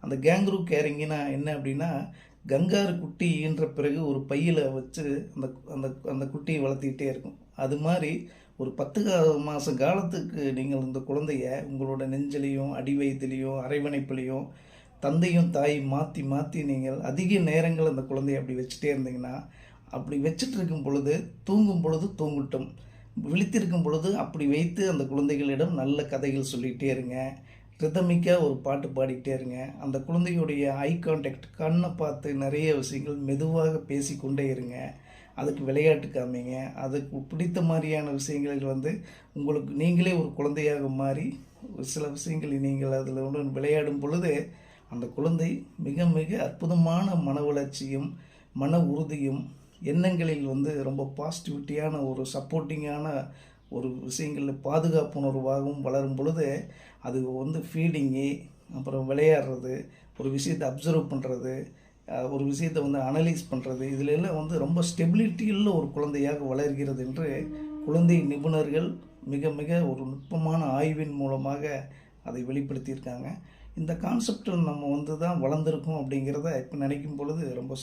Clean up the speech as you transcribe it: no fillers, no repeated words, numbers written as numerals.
அந்த கேங்க்ரூ கேரிங்னா என்ன அப்படின்னா, கங்காரு குட்டி ஈன்ற பிறகு ஒரு பையில வச்சு அந்த அந்த அந்த குட்டியை வளர்த்திக்கிட்டே இருக்கும். அது மாதிரி ஒரு 10 மாத காலத்துக்கு நீங்கள் இந்த குழந்தைய உங்களோட நெஞ்சிலையும், அடி வயித்துலயும், அரவணைப்பிலயும் தந்தையும் தாயும் மாற்றி மாற்றி நீங்கள் அதிக நேரங்கள் அந்த குழந்தைய அப்படி வச்சுட்டே இருந்தீங்கன்னா, அப்படி வச்சுட்டு இருக்கும் பொழுது, தூங்கும் பொழுது தூங்கட்டும். விழித்திருக்கும் பொழுது அப்படி வைத்து அந்த குழந்தைகளிடம் நல்ல கதைகள் சொல்லிகிட்டே இருங்க. ரிதமிக்கா ஒரு பாட்டு பாடிக்கிட்டே இருங்க. அந்த குழந்தையுடைய ஐ கான்டாக்ட் கண்ணை பார்த்து நிறைய விஷயங்கள் மெதுவாக பேசிக்கொண்டே இருங்க. அதுக்கு விளையாட்டு காமிங்க. அதுக்கு பிடித்த மாதிரியான விஷயங்களில் வந்து உங்களுக்கு நீங்களே ஒரு குழந்தையாக மாறி, சில விஷயங்களை நீங்கள் அதில் உடன் விளையாடும் பொழுது, அந்த குழந்தை மிக மிக அற்புதமான மன வளர்ச்சியும், மன உறுதியும், எண்ணங்களில் வந்து ரொம்ப பாசிட்டிவிட்டியான ஒரு சப்போர்ட்டிங்கான ஒரு விஷயங்களில் பாதுகாப்புணர்வாகவும் வளரும் பொழுது, அது வந்து ஃபீடிங்கு, அப்புறம் விளையாடுறது, ஒரு விஷயத்தை அப்சர்வ் பண்ணுறது, ஒரு விஷயத்தை வந்து அனலைஸ் பண்ணுறது, இதில் எல்லாம் வந்து ரொம்ப ஸ்டெபிலிட்டியுள்ள ஒரு குழந்தையாக வளர்கிறது என்று குழந்தை நிபுணர்கள் மிக மிக ஒரு நுட்பமான ஆய்வின் மூலமாக அதை வெளிப்படுத்தியிருக்காங்க. இந்த கான்செப்டில் நம்ம வந்து தான் வளர்ந்துருக்கோம் அப்படிங்கிறத இப்போ நினைக்கும் பொழுது ரொம்ப